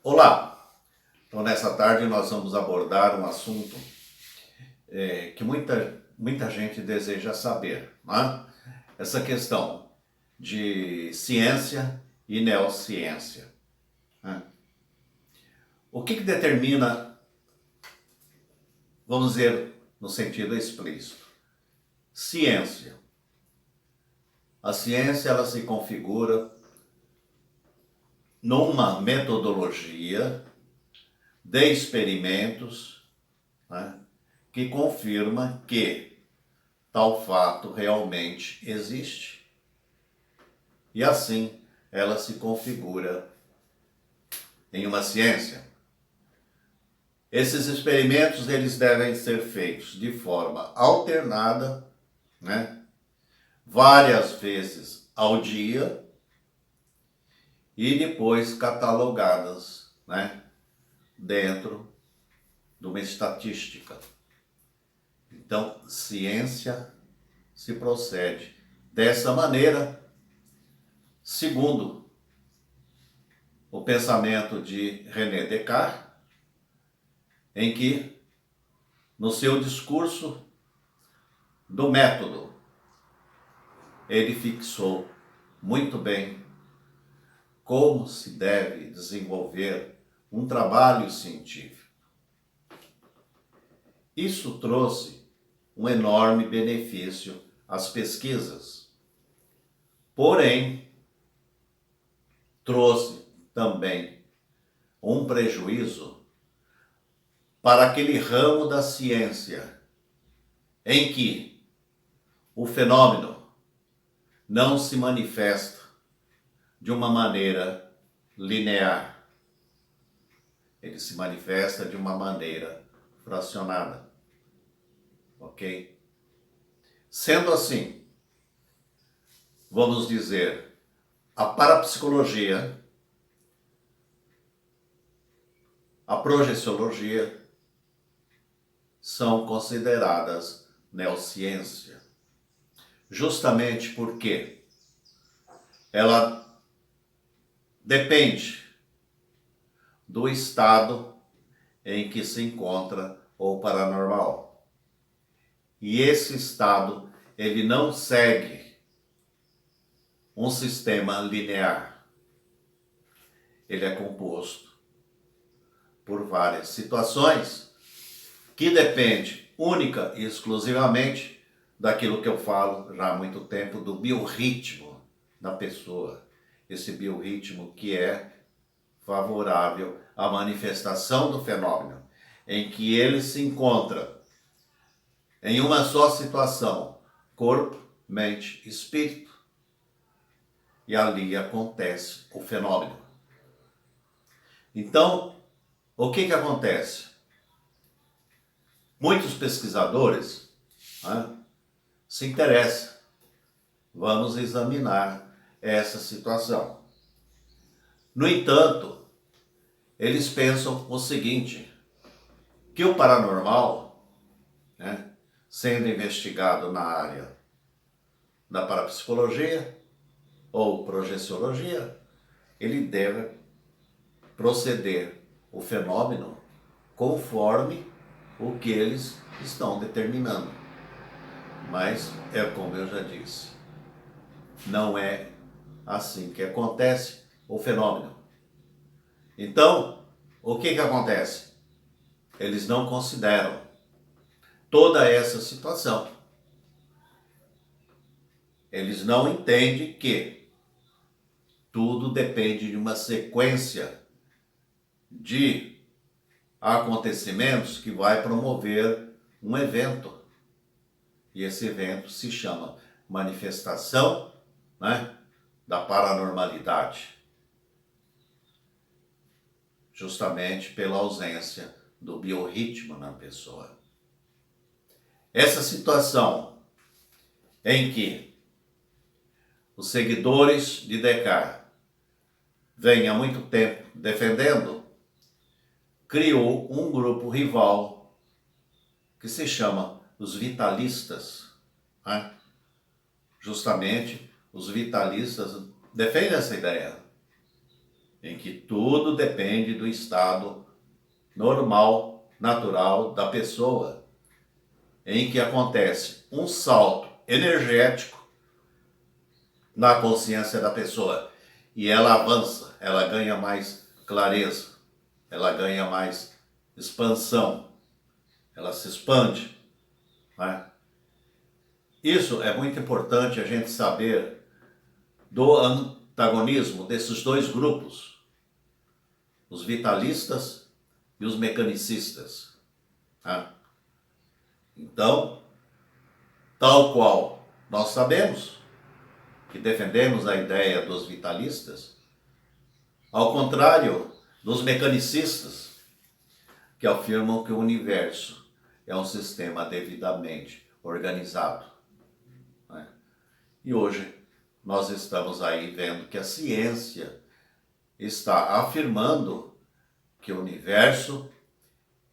Olá! Então, nessa tarde nós vamos abordar um assunto que muita gente deseja saber, né? Essa questão de ciência e neociência, né? O que determina, vamos dizer, no sentido explícito, ciência? A ciência ela se configura numa metodologia de experimentos, né, que confirma que tal fato realmente existe. E assim ela se configura em uma ciência. Esses experimentos eles devem ser feitos de forma alternada, né, várias vezes ao dia e depois catalogadas, né, dentro de uma estatística. Então, ciência se procede dessa maneira, segundo o pensamento de René Descartes, em que, no seu discurso do método, ele fixou muito bem como se deve desenvolver um trabalho científico. Isso trouxe um enorme benefício às pesquisas, porém, trouxe também um prejuízo para aquele ramo da ciência em que o fenômeno não se manifesta de uma maneira linear. Ele se manifesta de uma maneira fracionada. Ok? Sendo assim, vamos dizer, a parapsicologia, a projeciologia são consideradas neociência. Justamente porque ela depende do estado em que se encontra o paranormal. E esse estado, ele não segue um sistema linear. Ele é composto por várias situações que depende única e exclusivamente daquilo que eu falo já há muito tempo, do biorritmo da pessoa. Esse biorritmo que é favorável à manifestação do fenômeno, em que ele se encontra em uma só situação, corpo, mente, espírito, e ali acontece o fenômeno. Então, o que acontece? Muitos pesquisadores, né, se interessam. Vamos examinar essa situação. No entanto, eles pensam o seguinte, que o paranormal, né, sendo investigado na área da parapsicologia ou projeciologia, ele deve proceder o fenômeno conforme o que eles estão determinando. Mas é como eu já disse, não é assim que acontece o fenômeno. Então, o que acontece? Eles não consideram toda essa situação. Eles não entendem que tudo depende de uma sequência de acontecimentos que vai promover um evento. E esse evento se chama manifestação, né, da paranormalidade. Justamente pela ausência do biorritmo na pessoa. Essa situação em que os seguidores de Descartes vêm há muito tempo defendendo, criou um grupo rival que se chama os vitalistas, né? Justamente os vitalistas defendem essa ideia. em que tudo depende do estado normal, natural da pessoa, em que acontece um salto energético na consciência da pessoa e ela avança, ela ganha mais clareza, ela ganha mais expansão, ela se expande, né? Isso é muito importante a gente saber do antagonismo desses dois grupos, os vitalistas e os mecanicistas, né? Então, tal qual nós sabemos que defendemos a ideia dos vitalistas, ao contrário dos mecanicistas, que afirmam que o universo é um sistema devidamente organizado, né? E hoje nós estamos aí vendo que a ciência está afirmando que o universo,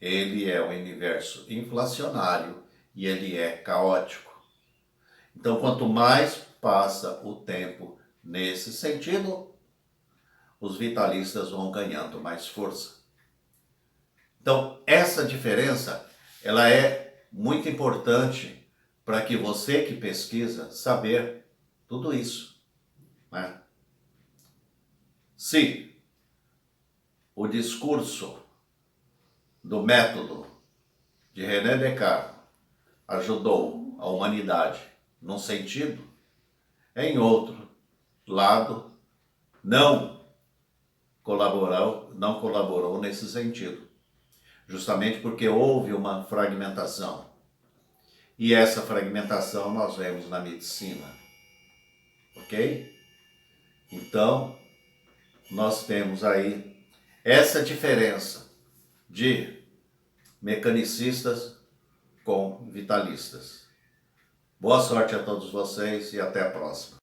ele é um universo inflacionário e ele é caótico. Então, quanto mais passa o tempo nesse sentido, os vitalistas vão ganhando mais força. Então, essa diferença, ela é muito importante para que você que pesquisa saber tudo isso, né? Se o discurso do método de René Descartes ajudou a humanidade num sentido, em outro lado não colaborou nesse sentido, justamente porque houve uma fragmentação. E essa fragmentação nós vemos na medicina, ok? Então, nós temos aí essa diferença de mecanicistas com vitalistas. Boa sorte a todos vocês e até a próxima.